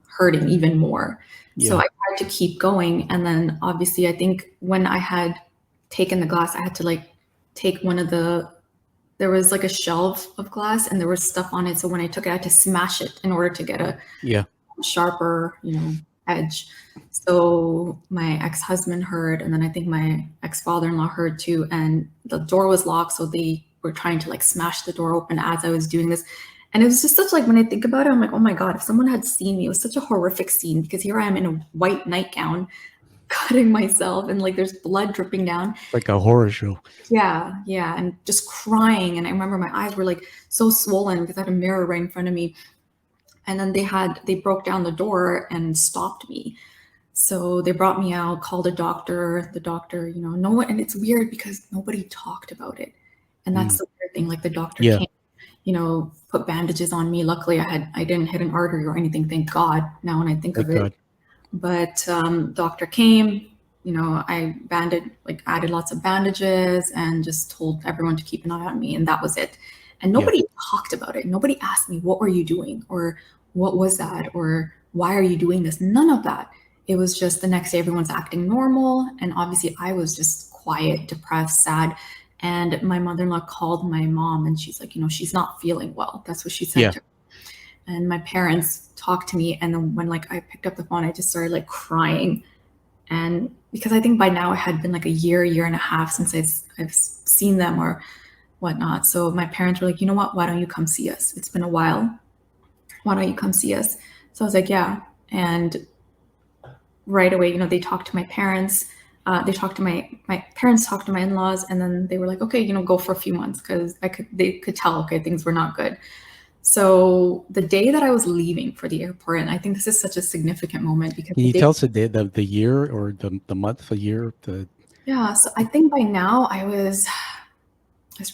hurting even more. So I tried to keep going. And then obviously I think when I had taken the glass, I had to like take there was like a shelf of glass and there was stuff on it. So when I took it, I had to smash it in order to get a sharper, edge. So my ex-husband heard, and then I think my ex-father-in-law heard too, and the door was locked, so they were trying to like smash the door open as I was doing this. And it was just such, like, when I think about it, I'm like, oh my God, if someone had seen me, it was such a horrific scene, because here I am in a white nightgown cutting myself, and like there's blood dripping down. Like a horror show. Yeah, and just crying. And I remember my eyes were like so swollen because I had a mirror right in front of me. And then they broke down the door and stopped me. So they brought me out, called a doctor. The doctor, no one, and it's weird because nobody talked about it. And that's the weird thing. Like the doctor came, put bandages on me. Luckily I didn't hit an artery or anything, thank God, now when I think of it. But doctor came, I added lots of bandages and just told everyone to keep an eye on me, and that was it. And nobody talked about it. Nobody asked me, what were you doing? Or what was that? Or why are you doing this? None of that. It was just the next day, everyone's acting normal. And obviously I was just quiet, depressed, sad. And my mother-in-law called my mom and she's like, she's not feeling well. That's what she said to her. And my parents talked to me. And then when I picked up the phone, I just started crying. And because I think by now it had been like a year and a half since I've seen them or whatnot. So my parents were like, you know what, why don't you come see us? It's been a while. Why don't you come see us? So I was like, yeah. And right away, they talked to my parents. They talked to my parents, talked to my in-laws, and then they were like, okay, go for a few months, because they could tell, okay, things were not good. So the day that I was leaving for the airport, and I think this is such a significant moment because— Can you tell us the year or the month, the year? Yeah, so I think by now I was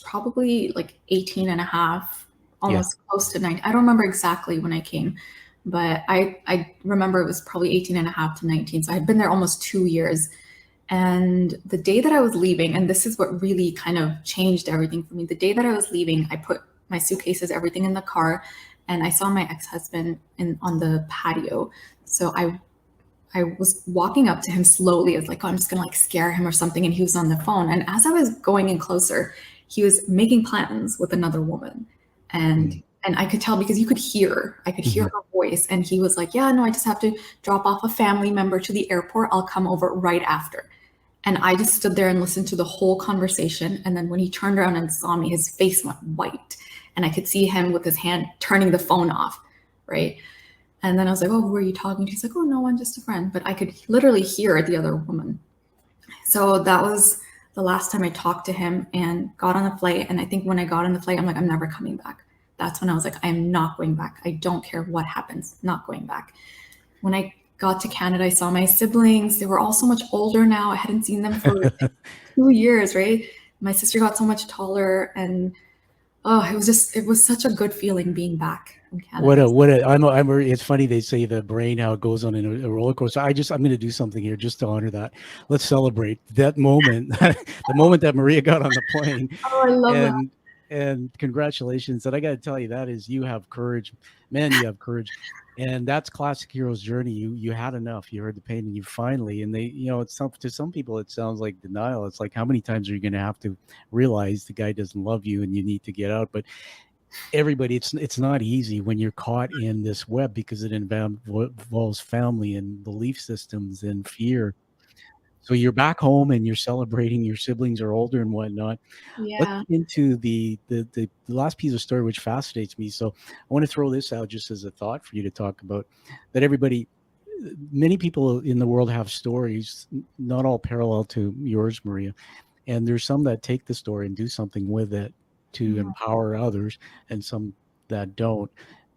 probably 18 and a half, almost close to 19. I don't remember exactly when I came, but I remember it was probably 18 and a half to 19. So I had been there almost 2 years. And the day that I was leaving, and this is what really kind of changed everything for me. The day that I was leaving, I put my suitcases, everything in the car, and I saw my ex-husband on the patio. So I was walking up to him slowly. I was like, oh, I'm just gonna scare him or something. And he was on the phone. And as I was going in closer, he was making plans with another woman. And I could tell because I could hear her voice. And he was like, yeah, no, I just have to drop off a family member to the airport. I'll come over right after. And I just stood there and listened to the whole conversation. And then when he turned around and saw me, his face went white. And I could see him with his hand turning the phone off, right? And then I was like, oh, who are you talking to? He's like, oh, no one, just a friend. But I could literally hear the other woman. So that was the last time I talked to him and got on the flight. And I think when I got on the flight, I'm like, I'm never coming back. That's when I was like, I'm not going back. I don't care what happens, not going back. When I got to Canada, I saw my siblings. They were all so much older now. I hadn't seen them for 2 years, right? My sister got so much taller, and Oh, it was such a good feeling being back in Canada. It's funny they say the brain, how it goes on in a roller coaster. I'm going to do something here just to honor that. Let's celebrate that moment, the moment that Maria got on the plane. Oh, I love that. And congratulations. And I got to tell you, that is, you have courage, man. You have courage, and that's classic hero's journey. You had enough. You heard the pain, and you finally. And it's to some people it sounds like denial. It's like, how many times are you going to have to realize the guy doesn't love you and you need to get out? But everybody, it's not easy when you're caught in this web, because it involves family and belief systems and fear. So you're back home and you're celebrating. Your siblings are older and whatnot. Let's Yeah. get into the last piece of story, which fascinates me. So I want to throw this out just as a thought for you to talk about. That everybody, many people in the world have stories, not all parallel to yours, Maria. And there's some that take the story and do something with it to Mhm. empower others, and some that don't.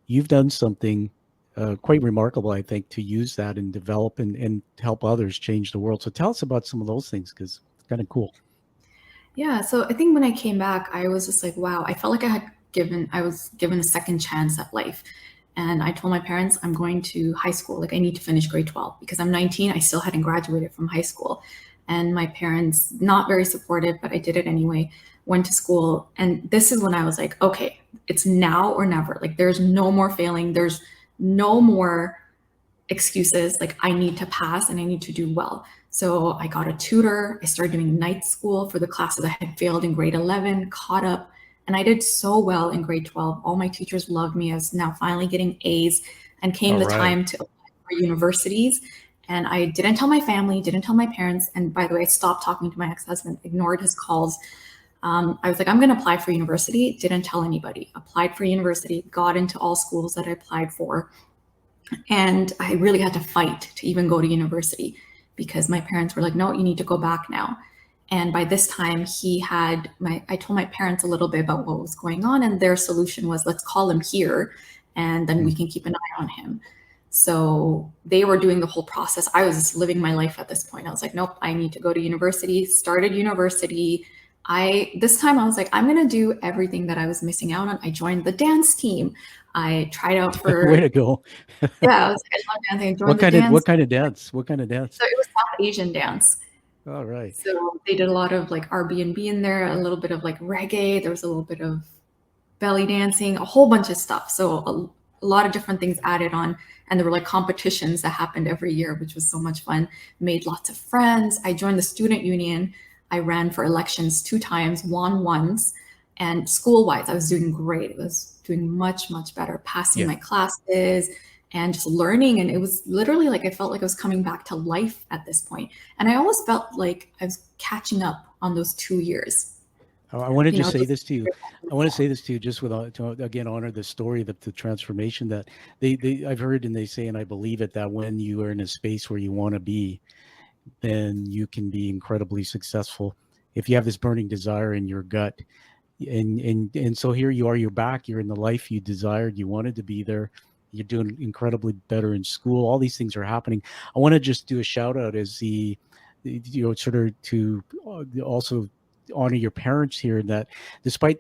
You've done something quite remarkable, I think, to use that and develop and help others change the world. So tell us about some of those things, because it's kind of cool. Yeah. So I think when I came back, I was just like, wow, I felt like I was given a second chance at life. And I told my parents, I'm going to high school. Like, I need to finish grade 12 because I'm 19. I still hadn't graduated from high school. And my parents, not very supportive, but I did it anyway, went to school. And this is when I was like, okay, it's now or never. Like, there's no more failing. There's no more excuses. Like, I need to pass and I need to do well. So I got a tutor. I started doing night school for the classes I had failed in grade 11, caught up, and I did so well in grade 12. All my teachers loved me. I was now finally getting A's, and came All the right. time to apply for universities. And I didn't tell my family, didn't tell my parents. And by the way, I stopped talking to my ex-husband, ignored his calls. I was like, I'm going to apply for university. Didn't tell anybody. Applied for university, got into all schools that I applied for. And I really had to fight to even go to university because my parents were like, no, you need to go back now. And by this time, I told my parents a little bit about what was going on, and their solution was, let's call him here, and then we can keep an eye on him. So they were doing the whole process. I was just living my life at this point. I was like, nope, I need to go to university. Started university. This time I was like, I'm going to do everything that I was missing out on. I joined the dance team. I tried out for, Way to go. yeah, I was like, I love dancing. I joined What the kind of dance. what kind of dance? What kind of dance? So it was South Asian dance. All right. So they did a lot of like Airbnb in there, a little bit of like reggae. There was a little bit of belly dancing, a whole bunch of stuff. So a lot of different things added on. And there were like competitions that happened every year, which was so much fun. Made lots of friends. I joined the student union. I ran for elections 2 times, won once. And school-wise, I was doing great. I was doing much, much better, passing Yeah. my classes and just learning. And it was literally like I felt like I was coming back to life at this point. And I almost felt like I was catching up on those 2 years. I want to You just know, say just this to you. I want to say this to you just to again honor the story, the transformation that I've heard and they say, and I believe it, that when you are in a space where you want to be, then you can be incredibly successful. If you have this burning desire in your gut, and so here you are, you're back, you're in the life you desired, you wanted to be there, you're doing incredibly better in school, all these things are happening. I want to just do a shout out as sort of to also honor your parents here, that despite,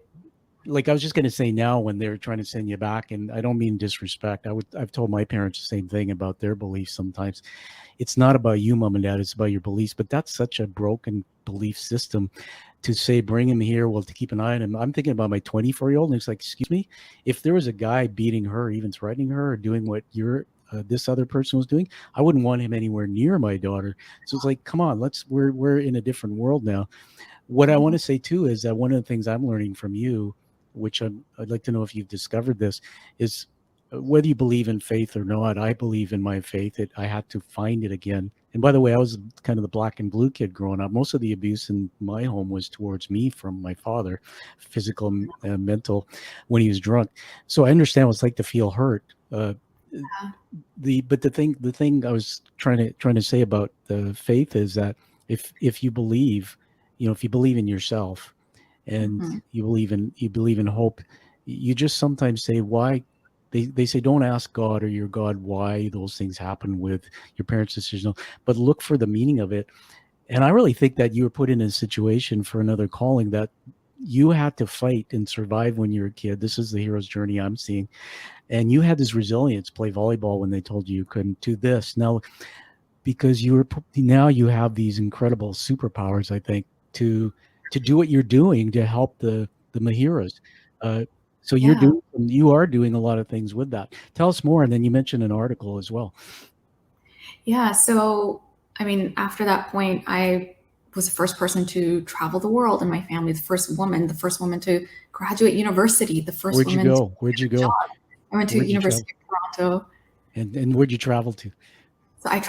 like I was just going to say, now when they're trying to send you back, and I don't mean disrespect, I've told my parents the same thing about their beliefs sometimes. It's not about you, mom and dad, it's about your beliefs. But that's such a broken belief system to say, bring him here, well, to keep an eye on him. I'm thinking about my 24-year-old, and it's like, excuse me, if there was a guy beating her, even threatening her, or doing what this other person was doing, I wouldn't want him anywhere near my daughter. So it's like, come on, we're in a different world now. What I want to say too is that one of the things I'm learning from you, which I'd like to know if you've discovered this, is whether you believe in faith or not. I believe in my faith. I had to find it again. And by the way, I was kind of the black and blue kid growing up. Most of the abuse in my home was towards me from my father, physical and mental, when he was drunk. So I understand what it's like to feel hurt. But the thing I was trying to say about the faith is that if you believe, if you believe in yourself, and Mhm. you believe in hope, you just sometimes say why. They say, don't ask God or your God why those things happen with your parents' decision, but look for the meaning of it. And I really think that you were put in a situation for another calling, that you had to fight and survive when you were a kid. This is the hero's journey I'm seeing. And you had this resilience, play volleyball when they told you couldn't, do this. Now, because now you have these incredible superpowers, I think, to do what you're doing to help the Mahiras. Uh, so Yeah. you are doing a lot of things with that. Tell us more. And then you mentioned an article as well. Yeah. So, I mean, after that point, I was the first person to travel the world in my family, the first woman to graduate university, the first Where'd you woman to go? Where'd you get a go? job. I went to Where'd you travel? University of Toronto. And where'd you travel to? So I've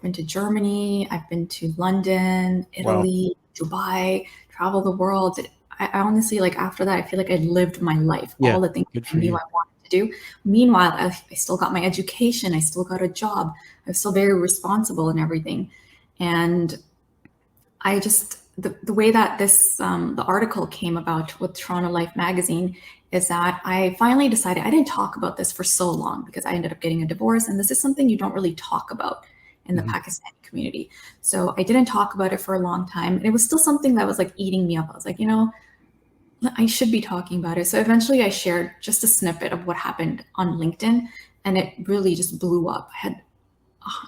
been to Germany, I've been to London, Wow. Italy, Dubai, travel the world. I honestly, like after that, I feel like I lived my life, Yeah. all the things Good I for knew you. I wanted to do. Meanwhile, I still got my education, I still got a job, I'm still very responsible and everything. And I just the way that this the article came about with Toronto Life magazine is that I finally decided I didn't talk about this for so long because I ended up getting a divorce, and this is something you don't really talk about in the Pakistani community. So I didn't talk about it for a long time, and it was still something that was like eating me up. I was like, I should be talking about it. So eventually, I shared just a snippet of what happened on LinkedIn, and it really just blew up. I had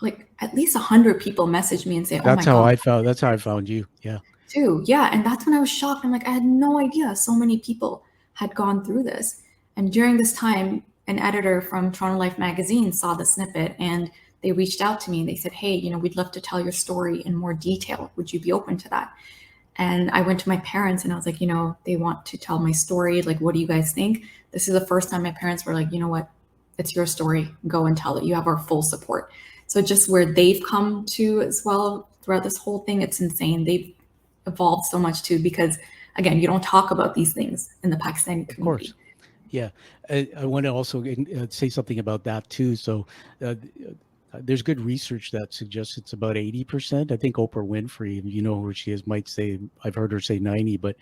like at least 100 people message me and say, "Oh my God." That's how I found you. Yeah. Too. Yeah. And that's when I was shocked. I'm like, I had no idea so many people had gone through this. And during this time, an editor from Toronto Life magazine saw the snippet and they reached out to me and they said, "Hey, we'd love to tell your story in more detail. Would you be open to that?" And I went to my parents and I was like, they want to tell my story. Like, what do you guys think? This is the first time my parents were like, you know what? It's your story. Go and tell it. You have our full support. So just where they've come to as well throughout this whole thing, it's insane. They've evolved so much too, because again, you don't talk about these things in the Pakistani Of course. community. Yeah. I want to also say something about that too. So uh, there's good research that suggests it's about 80%. I think Oprah Winfrey, you know who she is, might say, I've heard her say 90, but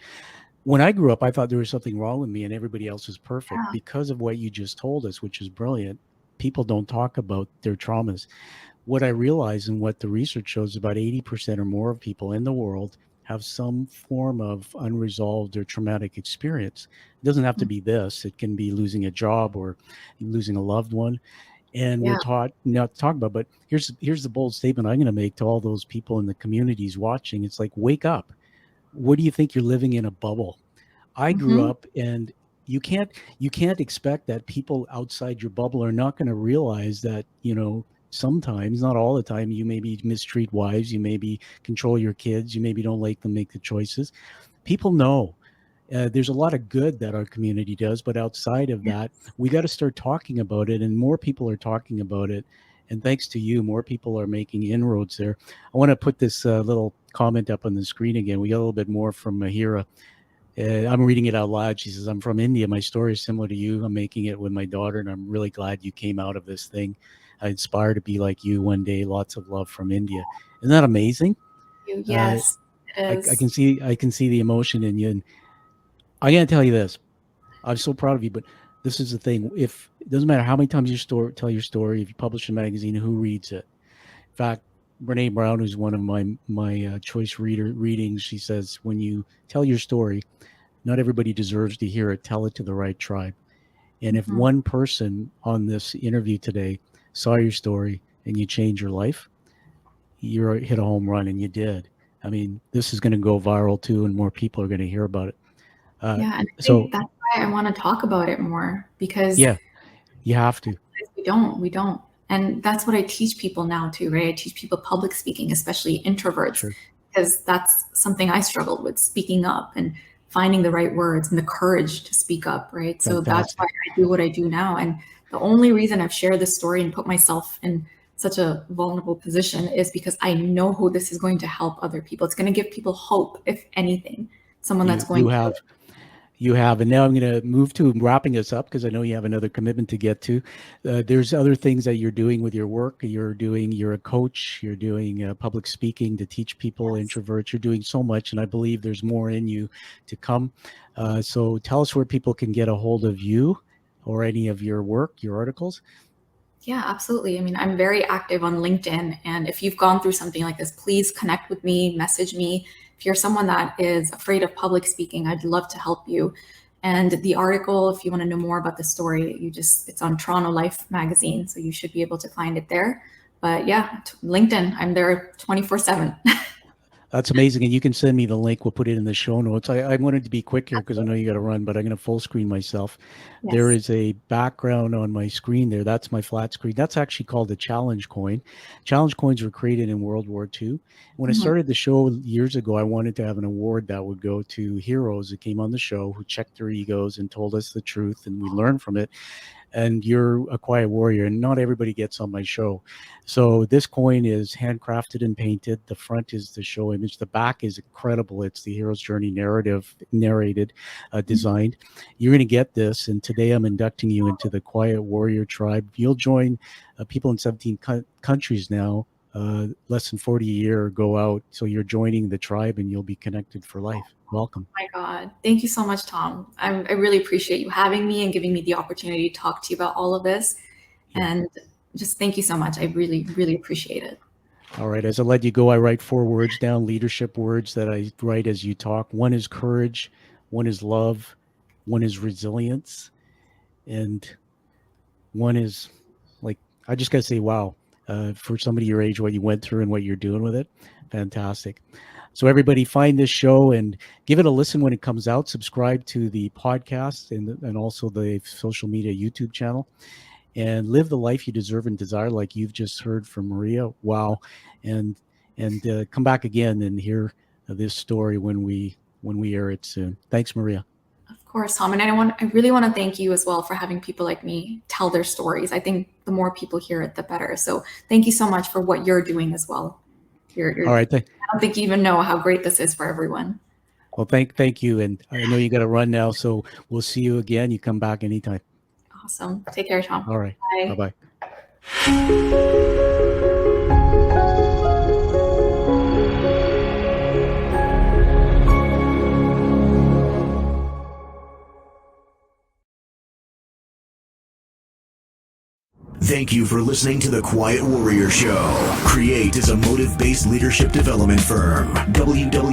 when I grew up, I thought there was something wrong with me and everybody else is perfect Yeah. because of what you just told us, which is brilliant. People don't talk about their traumas. What I realize and what the research shows, about 80% or more of people in the world have some form of unresolved or traumatic experience. It doesn't have to be this. It can be losing a job or losing a loved one. And we're Yeah. taught not to talk about, but here's the bold statement I'm going to make to all those people in the communities watching. It's like, wake up. What do you think? You're living in a bubble. I grew Hmm. up, and you can't expect that people outside your bubble are not going to realize that, sometimes, not all the time, you maybe mistreat wives, you maybe control your kids, you maybe don't let them make the choices. People know. There's a lot of good that our community does, but outside of that, we got to start talking about it, and more people are talking about it. And thanks to you, more people are making inroads there. I want to put this little comment up on the screen again. We got a little bit more from Mahira. I'm reading it out loud. She says, "I'm from India. My story is similar to you. I'm making it with my daughter, and I'm really glad you came out of this thing. I aspire to be like you one day. Lots of love from India." Isn't that amazing? Uh, Yes, it I is. can see the emotion in you. And I gotta tell you this. I'm so proud of you, but this is the thing. If it doesn't matter how many times tell your story, if you publish a magazine, who reads it? In fact, Brene Brown, who's one of my choice readings, she says, when you tell your story, not everybody deserves to hear it. Tell it to the right tribe. And if Mhm. one person on this interview today saw your story and you change your life, you're hit a home run, and you did. I mean, this is going to go viral too, and more people are going to hear about it. Uh, Yeah, and I so think that's why I want to talk about it more because yeah, you have to. we don't. And that's what I teach people now too, right? I teach people public speaking, especially introverts, Sure. because that's something I struggled with, speaking up and finding the right words and the courage to speak up, right? So that's why Fantastic. I do what I do now. And the only reason I've shared this story and put myself in such a vulnerable position is because I know who this is going to help other people. It's going to give people hope, if anything, someone that's You going you through have. You have. And now I'm going to move to wrapping us up because I know you have another commitment to get to. There's other things that you're doing with your work. You're a coach, you're doing public speaking to teach people, it. introverts. You're doing so much. And I believe there's more in you to come. So tell us where people can get a hold of you or any of your work, your articles. Yeah, absolutely. I mean, I'm very active on LinkedIn. And if you've gone through something like this, please connect with me, message me, if you're someone that is afraid of public speaking, I'd love to help you. And the article, if you want to know more about the story, it's on Toronto Life magazine. So you should be able to find it there. But yeah, LinkedIn, I'm there 24/7. That's amazing. And you can send me the link. We'll put it in the show notes. I wanted to be quick here because I know you got to run, but I'm going to full screen myself. Yes. There is a background on my screen there. That's my flat screen. That's actually called a challenge coin. Challenge coins were created in World War II. When I started the show years ago, I wanted to have an award that would go to heroes that came on the show who checked their egos and told us the truth, and we learned from it. And you're a quiet warrior, and not everybody gets on my show. So this coin is handcrafted and painted. The front is the show image. The back is incredible. It's the hero's journey narrated, designed. You're going to get this, and today I'm inducting you into the Quiet Warrior Tribe. You'll join people in 17 countries now. Less than 40 a year go out. So you're joining the tribe, and you'll be connected for life. Welcome. Oh my God. Thank you so much, Tom. I really appreciate you having me and giving me the opportunity to talk to you about all of this. And just thank you so much. I really, really appreciate it. All right. As I let you go, I write 4 words down, leadership words that I write as you talk. One is courage. One is love. One is resilience. And one is I just got to say, wow, for somebody your age, what you went through and what you're doing with it. Fantastic. So everybody find this show and give it a listen when it comes out. Subscribe to the podcast and also the social media YouTube channel, and live the life you deserve and desire, like you've just heard from Maria. Wow. And come back again and hear this story when we air it soon. Thanks, Maria. Of course, Tom. And I really want to thank you as well for having people like me tell their stories. I think the more people hear it, the better. So thank you so much for what you're doing as well. All right. I don't think you even know how great this is for everyone. Well, thank you. And I know you got to run now, so we'll see you again. You come back anytime. Awesome. Take care, Tom. All right. Bye. Bye-bye. Thank you for listening to The Quiet Warrior Show. Create is a motive-based leadership development firm. www.kreat.ca